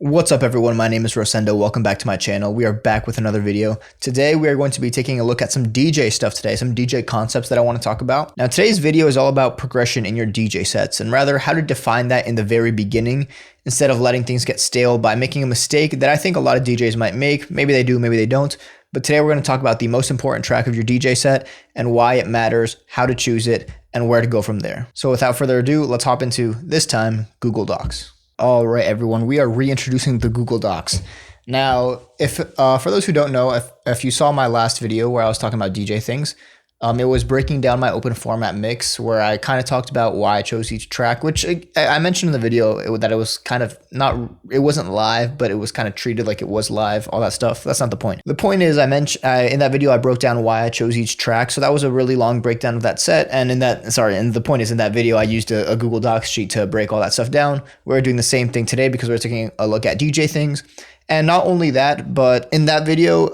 What's up everyone, my name is Rosendo, welcome back to my channel. We are back with another video. Today we are going to be taking a look at some DJ stuff today, some DJ concepts that I want to talk about. Now today's video is all about progression in your DJ sets, and rather how to define that in the very beginning instead of letting things get stale by making a mistake that I think a lot of DJs might make. Maybe they do, maybe they don't. But today we're going to talk about the most important track of your DJ set and why it matters, how to choose it, and where to go from there. So without further ado, let's hop into, this time, Google Docs. All right, everyone, we are reintroducing the Google Docs. Now, if for those who don't know, if you saw my last video where I was talking about DJ things, it was breaking down my open format mix where I kind of talked about why I chose each track, which I mentioned in the video that it was kind of it wasn't live, but it was kind of treated like it was live, all that stuff. That's not the point. The point is I mentioned in that video, I broke down why I chose each track. So that was a really long breakdown of that set. And and the point is in that video, I used a Google Docs sheet to break all that stuff down. We're doing the same thing today because we're taking a look at DJ things. And not only that, but in that video,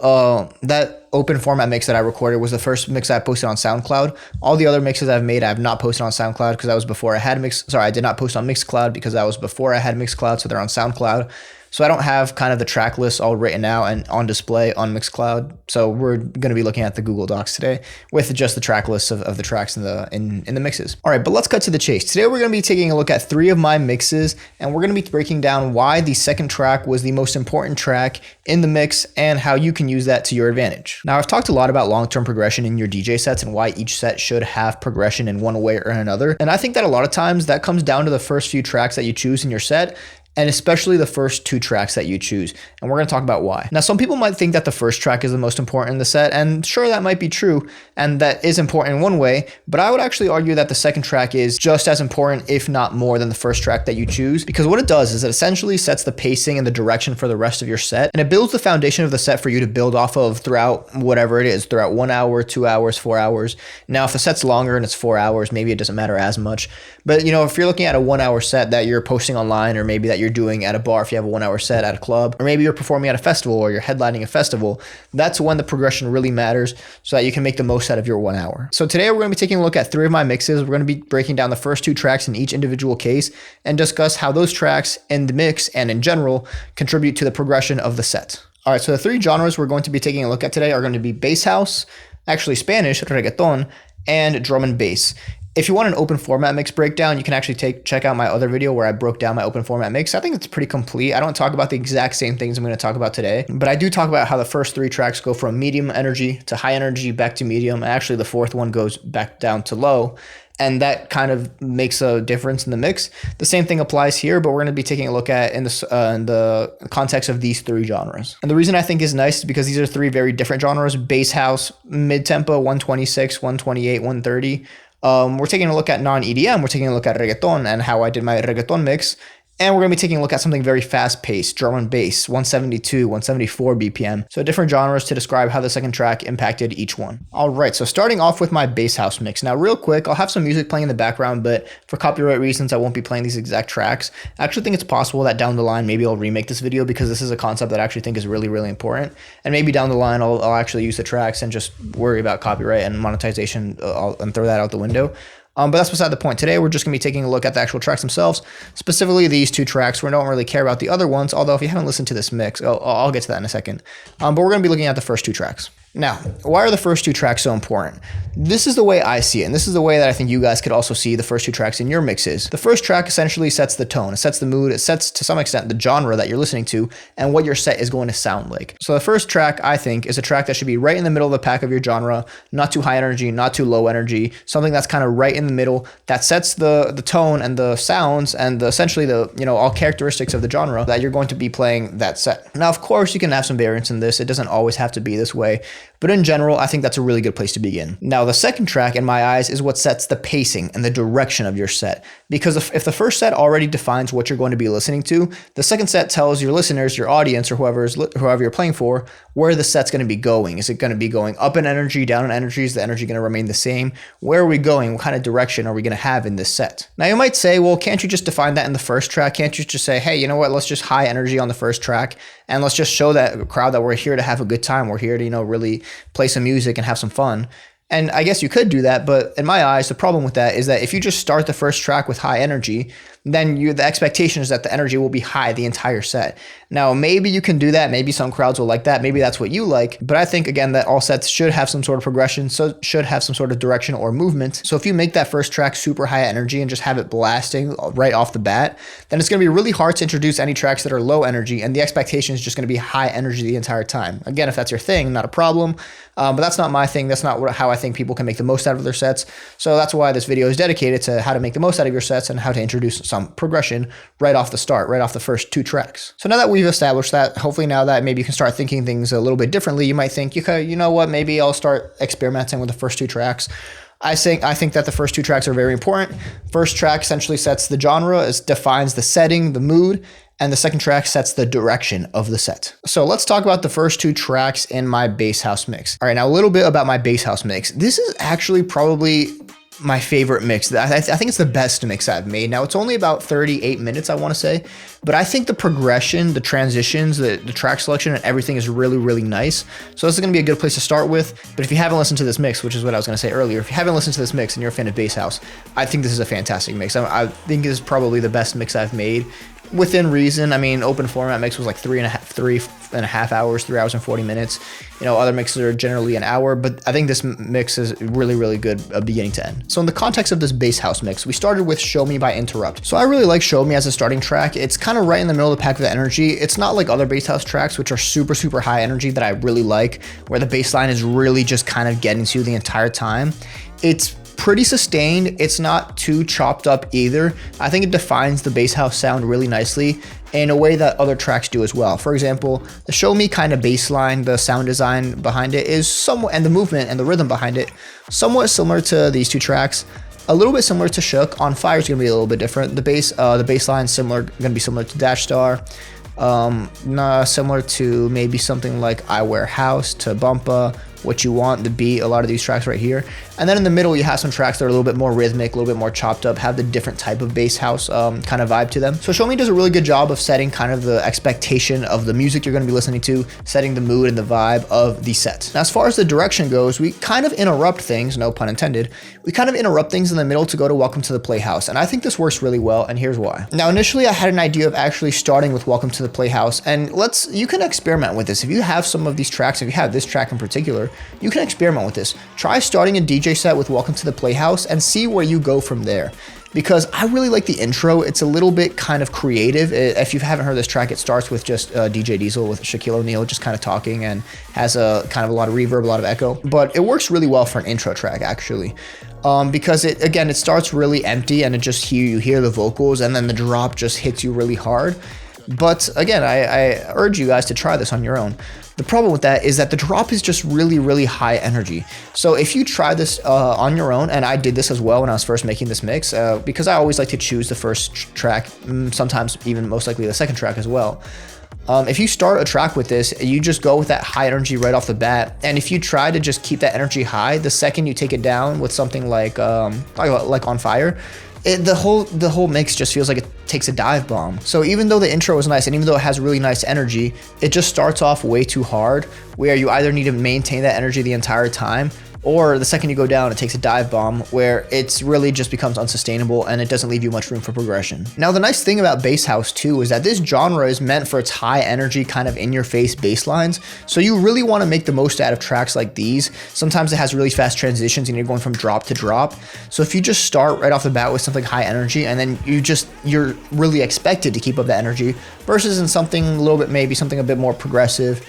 that open format mix that I recorded was the first mix I posted on SoundCloud. All the other mixes I've made, I have not posted on SoundCloud because that was before I had I did not post on Mixcloud because that was before I had Mixcloud, so they're on SoundCloud. So I don't have kind of the track list all written out and on display on Mixcloud. So we're going to be looking at the Google Docs today with just the track lists of the tracks in the mixes. All right, but let's cut to the chase. Today we're going to be taking a look at 3 of my mixes, and we're going to be breaking down why the second track was the most important track in the mix and how you can use that to your advantage. Now, I've talked a lot about long-term progression in your DJ sets and why each set should have progression in one way or another. And I think that a lot of times that comes down to the first few tracks that you choose in your set, and especially the first 2 tracks that you choose. And we're going to talk about why. Now, some people might think that the first track is the most important in the set, and sure, that might be true, and that is important in one way, but I would actually argue that the second track is just as important, if not more, than the first track that you choose, because what it does is it essentially sets the pacing and the direction for the rest of your set, and it builds the foundation of the set for you to build off of throughout whatever it is, throughout 1 hour, 2 hours, 4 hours. Now, if the set's longer and it's 4 hours, maybe it doesn't matter as much, but if you're looking at a 1 hour set that you're posting online, or maybe that you're doing at a bar if you have a 1 hour set at a club, or maybe you're performing at a festival or you're headlining a festival, that's when the progression really matters so that you can make the most out of your 1 hour. So today we're going to be taking a look at 3 of my mixes. We're going to be breaking down the first 2 tracks in each individual case and discuss how those tracks in the mix and in general contribute to the progression of the set. All right, so the 3 genres we're going to be taking a look at today are going to be bass house, actually Spanish, reggaeton, and drum and bass. If you want an open format mix breakdown, you can actually check out my other video where I broke down my open format mix. I think it's pretty complete. I don't talk about the exact same things I'm going to talk about today, but I do talk about how the first 3 tracks go from medium energy to high energy back to medium. And actually the 4th one goes back down to low. And that kind of makes a difference in the mix. The same thing applies here, but we're going to be taking a look at in the context of these 3 genres. And the reason I think is nice is because these are 3 very different genres. Bass house, mid-tempo, 126, 128, 130. We're taking a look at non-EDM, we're taking a look at reggaeton and how I did my reggaeton mix. And we're going to be taking a look at something very fast-paced, drum and bass, 172, 174 BPM. So different genres to describe how the second track impacted each one. All right, so starting off with my bass house mix. Now, real quick, I'll have some music playing in the background, but for copyright reasons, I won't be playing these exact tracks. I actually think it's possible that down the line, maybe I'll remake this video because this is a concept that I actually think is really, really important. And maybe down the line, I'll actually use the tracks and just worry about copyright and monetization and throw that out the window. But that's beside the point. Today, we're just going to be taking a look at the actual tracks themselves, specifically these 2 tracks. We don't really care about the other ones, although if you haven't listened to this mix, I'll get to that in a second. But we're going to be looking at the first 2 tracks. Now, why are the first 2 tracks so important? This is the way I see it, and this is the way that I think you guys could also see the first 2 tracks in your mixes. The first track essentially sets the tone, it sets the mood, it sets to some extent the genre that you're listening to and what your set is going to sound like. So the first track, I think, is a track that should be right in the middle of the pack of your genre, not too high energy, not too low energy, something that's kind of right in the middle that sets the tone and the sounds and essentially all characteristics of the genre that you're going to be playing that set. Now, of course, you can have some variance in this. It doesn't always have to be this way. But in general, I think that's a really good place to begin. Now, the second track, in my eyes, is what sets the pacing and the direction of your set. Because if the first set already defines what you're going to be listening to, the second set tells your listeners, your audience, or whoever you're playing for, where the set's going to be going. Is it going to be going up in energy, down in energy? Is the energy going to remain the same? Where are we going? What kind of direction are we going to have in this set? Now, you might say, well, can't you just define that in the first track? Can't you just say, hey, you know what? Let's just high energy on the first track, and let's just show that crowd that we're here to have a good time. We're here to, really play some music and have some fun. And I guess you could do that, but in my eyes, the problem with that is that if you just start the first track with high energy, then the expectation is that the energy will be high the entire set. Now, maybe you can do that. Maybe some crowds will like that. Maybe that's what you like. But I think, again, that all sets should have some sort of progression, so should have some sort of direction or movement. So if you make that first track super high energy and just have it blasting right off the bat, then it's going to be really hard to introduce any tracks that are low energy, and the expectation is just going to be high energy the entire time. Again, if that's your thing, not a problem. But that's not my thing. That's not how I think people can make the most out of their sets. So that's why this video is dedicated to how to make the most out of your sets and how to introduce some progression right off the start, right off the first 2 tracks. So now that we've established that, hopefully now that maybe you can start thinking things a little bit differently, you might think, you know what, maybe I'll start experimenting with the first 2 tracks. I think that the first 2 tracks are very important. First track essentially sets the genre, defines the setting, the mood, and the second track sets the direction of the set. So let's talk about the first 2 tracks in my bass house mix. All right, now a little bit about my bass house mix. This is actually probably my favorite mix. I think it's the best mix I've made. Now, it's only about 38 minutes, I want to say, but I think the progression, the transitions, the track selection, and everything is really, really nice. So this is going to be a good place to start with. But if you haven't listened to this mix, which is what I was going to say earlier, if you haven't listened to this mix and you're a fan of bass house, I think this is a fantastic mix. I think this is probably the best mix I've made. Within reason. I mean, open format mix was like 3.5 hours, 3 hours and 40 minutes. Other mixes are generally an hour, but I think this mix is really, really good beginning to end. So in the context of this bass house mix, we started with Show Me by Interrupt. So I really like Show Me as a starting track. It's kind of right in the middle of the pack with the energy. It's not like other bass house tracks, which are super, super high energy that I really like, where the bass line is really just kind of getting to you the entire time. It's pretty sustained. It's not too chopped up either. I think it defines the bass house sound really nicely in a way that other tracks do as well. For example, the Show Me kind of bass line, the sound design behind it is somewhat, and the movement and the rhythm behind it, somewhat similar to these 2 tracks. A little bit similar to Shook. On Fire is going to be a little bit different. The bass line going to be similar to Dash Star. Similar to maybe something like I Wear House, to Bumpa, What You Want, the beat, a lot of these tracks right here. And then in the middle, you have some tracks that are a little bit more rhythmic, a little bit more chopped up, have the different type of bass house kind of vibe to them. So Show Me does a really good job of setting kind of the expectation of the music you're going to be listening to, setting the mood and the vibe of the set. Now, as far as the direction goes, we kind of interrupt things, no pun intended, we kind of interrupt things in the middle to go to Welcome to the Playhouse. And I think this works really well, and here's why. Now, initially, I had an idea of actually starting with Welcome to the Playhouse, and you can experiment with this. If you have some of these tracks, if you have this track in particular, you can experiment with this. Try starting a DJ set with Welcome to the Playhouse and see where you go from there. Because I really like the intro. It's a little bit kind of creative. If you haven't heard this track, it starts with just DJ Diesel with Shaquille O'Neal just kind of talking and has a kind of a lot of reverb, a lot of echo. But it works really well for an intro track, actually. Because it starts really empty and you hear the vocals, and then the drop just hits you really hard. But again, I urge you guys to try this on your own. The problem with that is that the drop is just really, really high energy. So if you try this on your own, and I did this as well when I was first making this mix, because I always like to choose the first track, sometimes even most likely the second track as well. If you start a track with this, you just go with that high energy right off the bat. And if you try to just keep that energy high, the second you take it down with something like On Fire, the whole mix just feels like it takes a dive bomb. So even though the intro is nice, and even though it has really nice energy, it just starts off way too hard, where you either need to maintain that energy the entire time, or the second you go down, it takes a dive bomb where it's really just becomes unsustainable and it doesn't leave you much room for progression. Now, the nice thing about bass house too is that this genre is meant for its high energy, kind of in your face bass lines. So you really want to make the most out of tracks like these. Sometimes it has really fast transitions and you're going from drop to drop. So if you just start right off the bat with something high energy, and then you're really expected to keep up that energy, versus in something a little bit, maybe something a bit more progressive,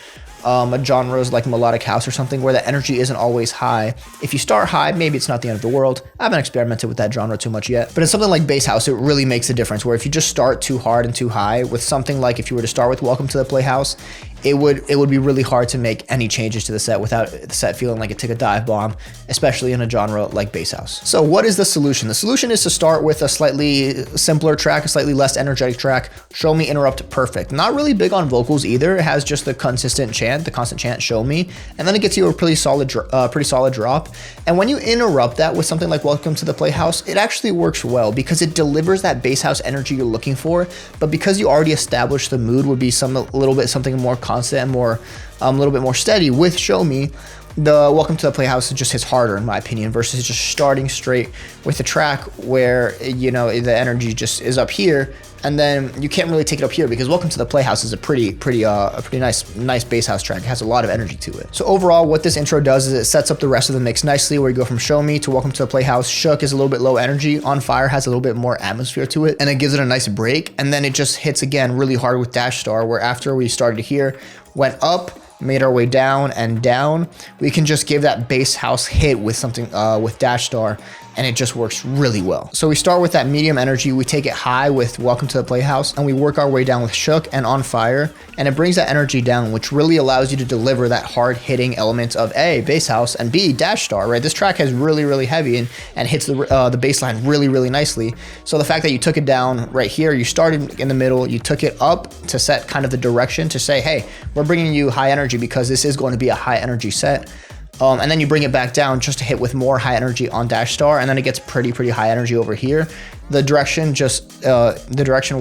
genres like melodic house or something where the energy isn't always high. If you start high, maybe it's not the end of the world. I haven't experimented with that genre too much yet, but in something like bass house, it really makes a difference, where if you just start too hard and too high with something like, if you were to start with Welcome to the Playhouse, it would be really hard to make any changes to the set without the set feeling like it took a dive bomb, especially in a genre like bass house. So what is the solution? The solution is to start with a slightly simpler track, a slightly less energetic track. Show Me, Interrupt, Perfect. Not really big on vocals either. It has just the constant chant, Show Me, and then it gets you a pretty solid drop. And when you interrupt that with something like Welcome to the Playhouse, it actually works well because it delivers that bass house energy you're looking for. But because you already established the mood would be something more constant and more a little bit more steady with Show Me, the Welcome to the Playhouse just hits harder in my opinion versus just starting straight with the track where, you know, the energy just is up here, and then you can't really take it up here because Welcome to the Playhouse is a pretty nice bass house track. It has a lot of energy to it. So overall, what this intro does is it sets up the rest of the mix nicely, where you go from Show Me to Welcome to the Playhouse. Shook is a little bit low energy. On Fire has a little bit more atmosphere to it, and it gives it a nice break. And then it just hits again really hard with Dash Star, where after we started here, went up, made our way down and down, we can just give that bass house hit with something with Dash Star, and it just works really well. So we start with that medium energy, we take it high with Welcome to the Playhouse, and we work our way down with Shook and On Fire, and it brings that energy down, which really allows you to deliver that hard hitting element of A, bass house, and B, Dash Star, right? This track has really heavy and hits the bass line really nicely. So the fact that you took it down right here, you started in the middle, you took it up to set kind of the direction to say, hey, we're bringing you high energy because this is going to be a high energy set. And then you bring it back down just to hit with more high energy on Dash Star, and then it gets pretty high energy over here. The direction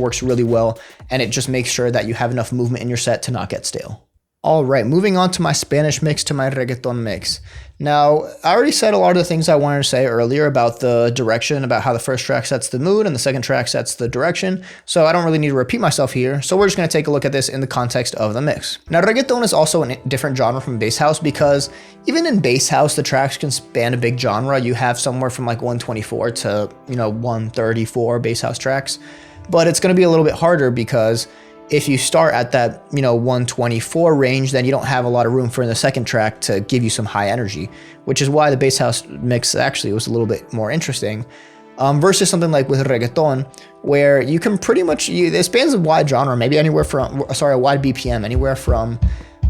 works really well, and it just makes sure that you have enough movement in your set to not get stale. All right, moving on to my Spanish mix, to my reggaeton mix. Now, I already said a lot of the things I wanted to say earlier about the direction, about how the first track sets the mood and the second track sets the direction, so I don't really need to repeat myself here, so we're just going to take a look at this in the context of the mix. Now, reggaeton is also a different genre from bass house, because even in bass house, the tracks can span a big genre. You have somewhere from like 124 to, you know, 134 bass house tracks, but it's going to be a little bit harder because if you start at that, you know, 124 range, then you don't have a lot of room for in the second track to give you some high energy, which is why the bass house mix actually was a little bit more interesting, versus something like with reggaeton, where you can pretty much, it spans a wide genre, maybe anywhere from, a wide BPM, anywhere from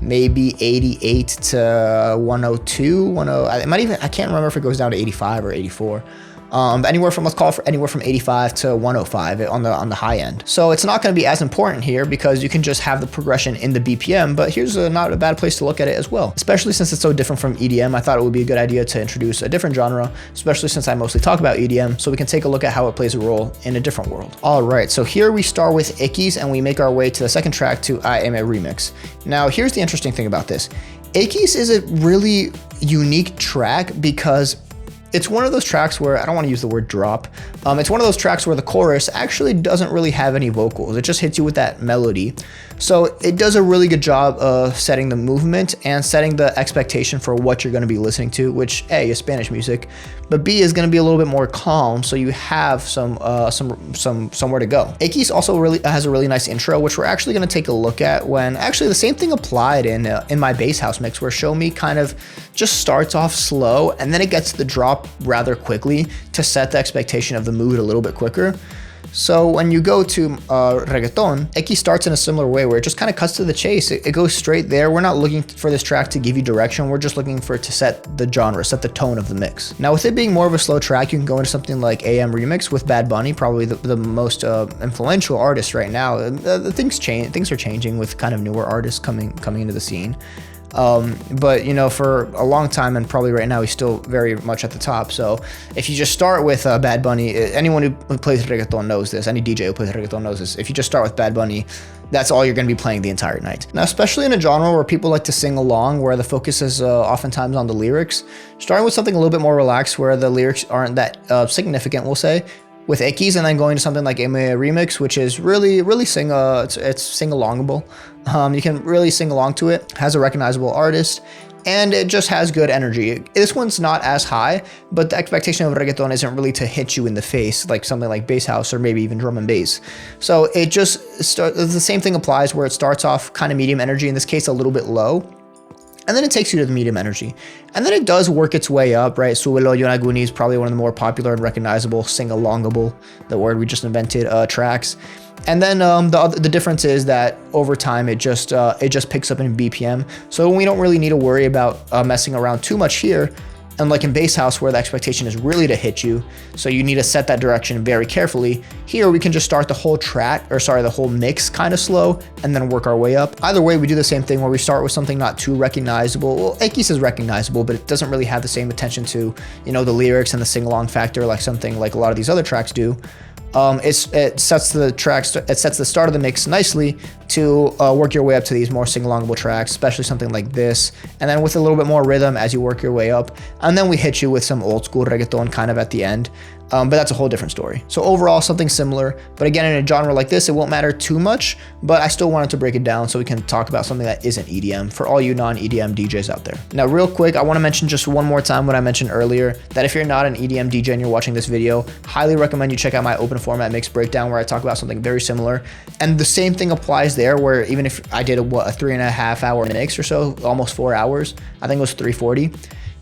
maybe 88 to 102, 10, it might even, I can't remember if it goes down to 85 or 84. Anywhere from, let's call it anywhere from 85 to 105 on the high end. So it's not going to be as important here because you can just have the progression in the BPM, but here's not a bad place to look at it as well. Especially since it's so different from EDM, I thought it would be a good idea to introduce a different genre, especially since I mostly talk about EDM, so we can take a look at how it plays a role in a different world. All right, so here we start with Ickies and we make our way to the second track, to I Am a Remix. Now, here's the interesting thing about this. Ickies is a really unique track because it's one of those tracks where, I don't want to use the word drop, it's one of those tracks where the chorus actually doesn't really have any vocals. It just hits you with that melody. So it does a really good job of setting the movement and setting the expectation for what you're going to be listening to, which A, is Spanish music, but B, is going to be a little bit more calm, so you have somewhere to go. Ickies also has a really nice intro, which we're actually going to take a look at when, actually the same thing applied in my bass house mix, where Show Me kind of just starts off slow and then it gets the drop rather quickly to set the expectation of the mood a little bit quicker. So when you go to reggaeton, Eki starts in a similar way, where it just kind of cuts to the chase. It goes straight there. We're not looking for this track to give you direction. We're just looking for it to set the genre, set the tone of the mix. Now, with it being more of a slow track, you can go into something like AM Remix with Bad Bunny, probably the most influential artist right now. Things are changing with kind of newer artists coming into the scene. But you know, for a long time and probably right now, he's still very much at the top. So if you just start with Bad Bunny, anyone who plays reggaeton knows this, any DJ who plays reggaeton knows this. If you just start with Bad Bunny, that's all you're going to be playing the entire night. Now, especially in a genre where people like to sing along, where the focus is oftentimes on the lyrics, starting with something a little bit more relaxed, where the lyrics aren't that significant, we'll say, with Ickies, and then going to something like MA Remix, which is really it's sing-alongable. You can really sing along to it, has a recognizable artist, and it just has good energy. This one's not as high, but the expectation of reggaeton isn't really to hit you in the face like something like bass house or maybe even drum and bass. So it just the same thing applies, where it starts off kind of medium energy, in this case a little bit low, and then it takes you to the medium energy. And then it does work its way up, right? Súbelo Yonaguni is probably one of the more popular and recognizable, sing-alongable, the word we just invented, tracks. And then the difference is that over time, it just picks up in BPM. So we don't really need to worry about messing around too much here. Unlike in bass house, where the expectation is really to hit you, so you need to set that direction very carefully. Here we can just start the whole track, or sorry, the whole mix kind of slow, and then work our way up. Either way, we do the same thing, where we start with something not too recognizable. Well, Ickies is recognizable, but it doesn't really have the same attention to, you know, the lyrics and the sing-along factor like something like a lot of these other tracks do. It sets the tracks, it sets the start of the mix nicely to work your way up to these more sing-alongable tracks, especially something like this, and then with a little bit more rhythm as you work your way up, and then we hit you with some old school reggaeton kind of at the end. But that's a whole different story. So overall, something similar, but again, in a genre like this, it won't matter too much, but I still wanted to break it down so we can talk about something that isn't EDM for all you non-EDM DJs out there. Now, real quick, I want to mention just one more time what I mentioned earlier, that if you're not an EDM DJ and you're watching this video, highly recommend you check out my open format mix breakdown where I talk about something very similar. And the same thing applies there, where even if I did a 3.5 hour mix or so, almost 4 hours, I think it was 340.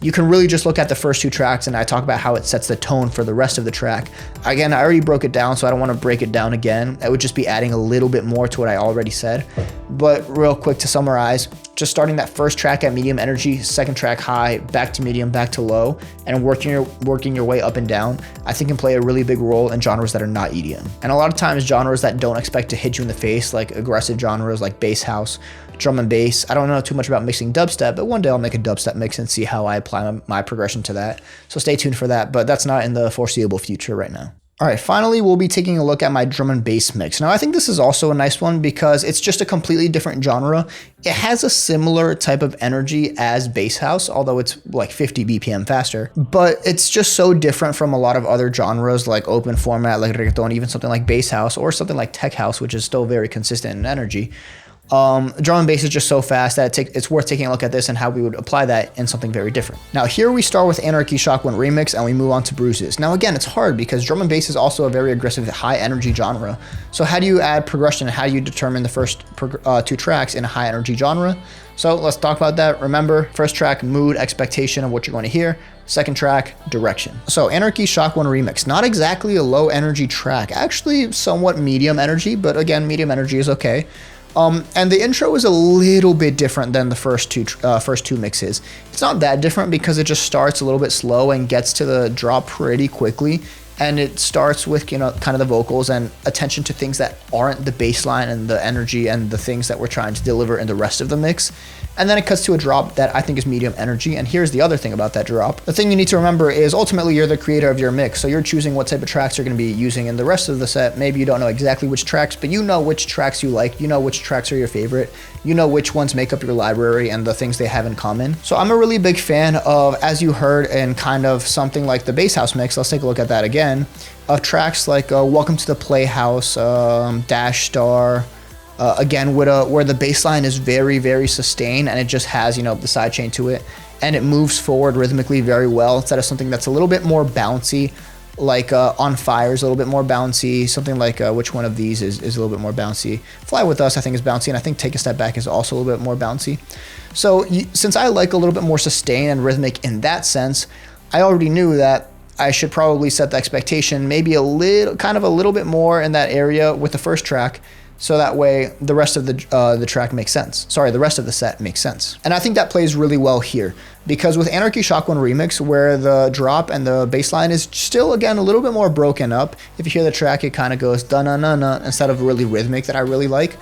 You can really just look at the first 2 tracks and I talk about how it sets the tone for the rest of the track. Again, I already broke it down, so I don't want to break it down again. It would just be adding a little bit more to what I already said. But real quick to summarize, just starting that first track at medium energy, second track high, back to medium, back to low, and working your way up and down, I think can play a really big role in genres that are not EDM. And a lot of times genres that don't expect to hit you in the face, like aggressive genres like bass house, drum and bass. I don't know too much about mixing dubstep, but one day I'll make a dubstep mix and see how I apply my progression to that. So stay tuned for that, but that's not in the foreseeable future right now. All right, finally, we'll be taking a look at my drum and bass mix. Now, I think this is also a nice one because it's just a completely different genre. It has a similar type of energy as bass house, although it's like 50 BPM faster, but it's just so different from a lot of other genres like open format, like reggaeton, even something like bass house or something like tech house, which is still very consistent in energy. Drum and bass is just so fast that it's worth taking a look at this and how we would apply that in something very different. Now here we start with Anarchy Shock 1 Remix and we move on to Bruises. Now again, it's hard because drum and bass is also a very aggressive, high energy genre. So how do you add progression and how do you determine the first 2 tracks in a high energy genre? So let's talk about that. Remember, first track, mood, expectation of what you're going to hear. Second track, direction. So Anarchy Shock 1 Remix, not exactly a low energy track, actually somewhat medium energy, but again, medium energy is okay. And the intro is a little bit different than the first two mixes. It's not that different because it just starts a little bit slow and gets to the drop pretty quickly. And it starts with, kind of the vocals and attention to things that aren't the bass line and the energy and the things that we're trying to deliver in the rest of the mix. And then it cuts to a drop that I think is medium energy. And here's the other thing about that drop. The thing you need to remember is ultimately you're the creator of your mix. So you're choosing what type of tracks you're going to be using in the rest of the set. Maybe you don't know exactly which tracks, but you know which tracks you like. You know which tracks are your favorite. You know which ones make up your library and the things they have in common. So I'm a really big fan of, as you heard in kind of something like the bass house mix, let's take a look at that again, of tracks like Welcome to the Playhouse, Dash Star, again, where the bass line is very, very sustained and it just has, the sidechain to it and it moves forward rhythmically very well instead of something that's a little bit more bouncy, like On Fire is a little bit more bouncy, something like which one of these is a little bit more bouncy. Fly With Us, I think, is bouncy, and I think Take a Step Back is also a little bit more bouncy. So since I like a little bit more sustained and rhythmic in that sense, I already knew that I should probably set the expectation maybe a little bit more in that area with the first track, so that way the rest of the track makes sense. Sorry, the rest of the set makes sense. And I think that plays really well here because with Anarchy Shock 1 Remix, where the drop and the bass line is still, again, a little bit more broken up. If you hear the track, it kind of goes da-na-na-na instead of really rhythmic that I really like.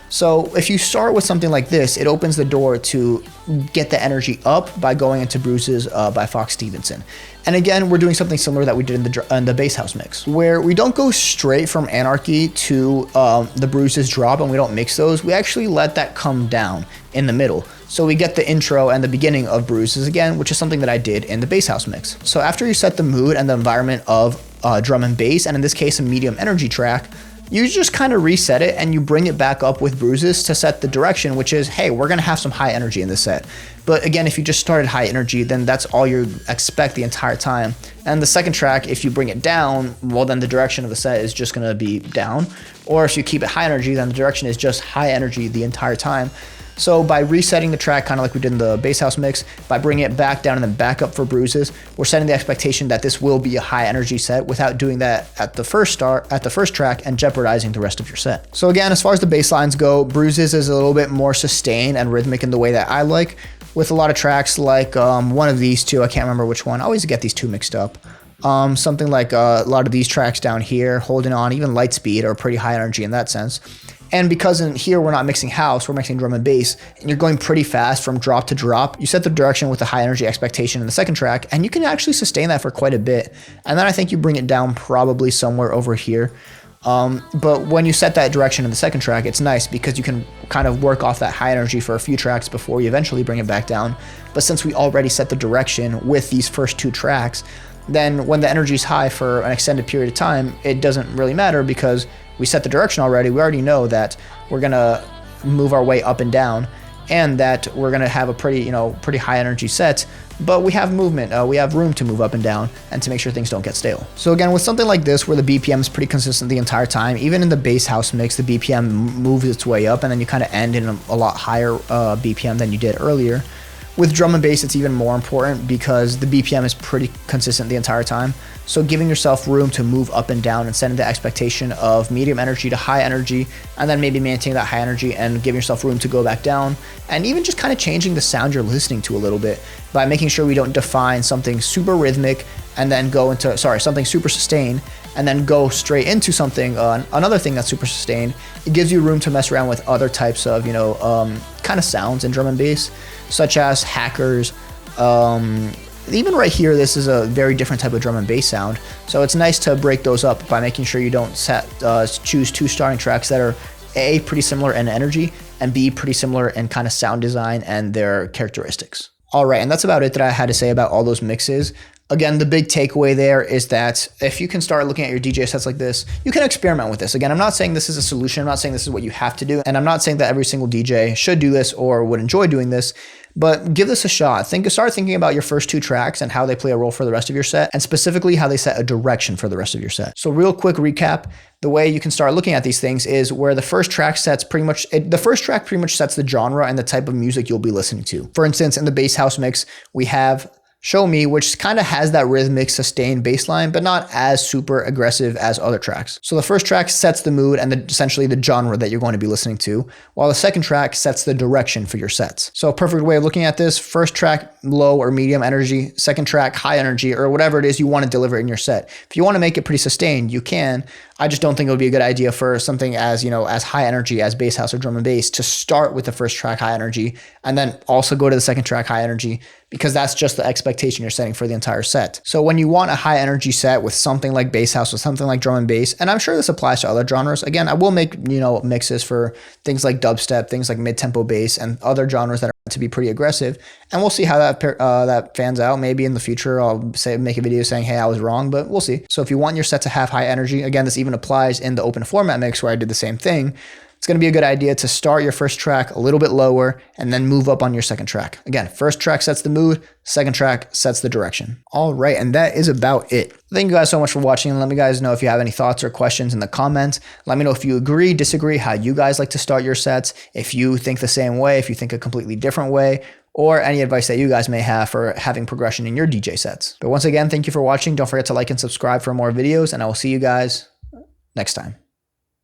So if you start with something like this, it opens the door to get the energy up by going into Bruises by Fox Stevenson. And again, we're doing something similar that we did in the bass house mix, where we don't go straight from Anarchy to the Bruises drop and we don't mix those. We actually let that come down in the middle. So we get the intro and the beginning of Bruises again, which is something that I did in the bass house mix. So after you set the mood and the environment of drum and bass, and in this case, a medium energy track, you just kind of reset it and you bring it back up with Bruises to set the direction, which is, hey, we're going to have some high energy in this set. But again, if you just started high energy, then that's all you expect the entire time. And the second track, if you bring it down, well, then the direction of the set is just going to be down. Or if you keep it high energy, then the direction is just high energy the entire time. So by resetting the track, kind of like we did in the bass house mix, by bringing it back down and then back up for Bruises, we're setting the expectation that this will be a high energy set without doing that at the first track and jeopardizing the rest of your set. So again, as far as the bass lines go, Bruises is a little bit more sustained and rhythmic in the way that I like, with a lot of tracks like one of these two, I can't remember which one, I always get these two mixed up. Something like a lot of these tracks down here, Holding On, even Lightspeed are pretty high energy in that sense. And because in here we're not mixing house, we're mixing drum and bass, and you're going pretty fast from drop to drop, you set the direction with the high energy expectation in the second track, and you can actually sustain that for quite a bit. And then I think you bring it down probably somewhere over here. But when you set that direction in the second track, it's nice because you can kind of work off that high energy for a few tracks before you eventually bring it back down. But since we already set the direction with these first 2 tracks, then when the energy is high for an extended period of time, it doesn't really matter because we set the direction already. We already know that we're gonna move our way up and down, and that we're gonna have a pretty high energy set, but we have movement, we have room to move up and down and to make sure things don't get stale. So again, with something like this where the BPM is pretty consistent the entire time, even in the bass house mix, the BPM moves its way up and then you kind of end in a lot higher BPM than you did earlier. With drum and bass, it's even more important because the BPM is pretty consistent the entire time. So giving yourself room to move up and down and setting the expectation of medium energy to high energy, and then maybe maintaining that high energy and giving yourself room to go back down, and even just kind of changing the sound you're listening to a little bit by making sure we don't define something super rhythmic and then go into, something super sustained and then go straight into something, another thing that's super sustained. It gives you room to mess around with other types of, kind of sounds in drum and bass, such as hackers. Even right here, this is a very different type of drum and bass sound. So it's nice to break those up by making sure you don't choose 2 starting tracks that are A, pretty similar in energy, and B, pretty similar in kind of sound design and their characteristics. All right, and that's about it that I had to say about all those mixes. Again, the big takeaway there is that if you can start looking at your DJ sets like this, you can experiment with this. Again, I'm not saying this is a solution. I'm not saying this is what you have to do. And I'm not saying that every single DJ should do this or would enjoy doing this, but give this a shot. Start thinking about your first 2 tracks and how they play a role for the rest of your set, and specifically how they set a direction for the rest of your set. So real quick recap, the way you can start looking at these things is where the first track pretty much sets the genre and the type of music you'll be listening to. For instance, in the bass house mix, we have Show Me, which kind of has that rhythmic, sustained bass line, but not as super aggressive as other tracks. So the first track sets the mood and essentially the genre that you're going to be listening to, while the second track sets the direction for your sets. So a perfect way of looking at this: first track, low or medium energy; second track, high energy, or whatever it is you want to deliver in your set. If you want to make it pretty sustained, you can. I just don't think it would be a good idea for something as, as high energy as bass house or drum and bass to start with the first track high energy and then also go to the second track high energy, because that's just the expectation you're setting for the entire set. So when you want a high energy set with something like bass house or something like drum and bass, and I'm sure this applies to other genres. Again, I will make, mixes for things like dubstep, things like mid-tempo bass, and other genres that are to be pretty aggressive, and we'll see how that fans out. Maybe in the future I'll make a video saying, hey, I was wrong, but we'll see. So if you want your set to have high energy, again, this even applies in the open format mix where I did the same thing. It's going to be a good idea to start your first track a little bit lower and then move up on your second track. Again, first track sets the mood, second track sets the direction. All right, and that is about it. Thank you guys so much for watching. Let me guys know if you have any thoughts or questions in the comments. Let me know if you agree, disagree, how you guys like to start your sets, if you think the same way, if you think a completely different way, or any advice that you guys may have for having progression in your DJ sets. But once again, thank you for watching. Don't forget to like and subscribe for more videos, and I will see you guys next time.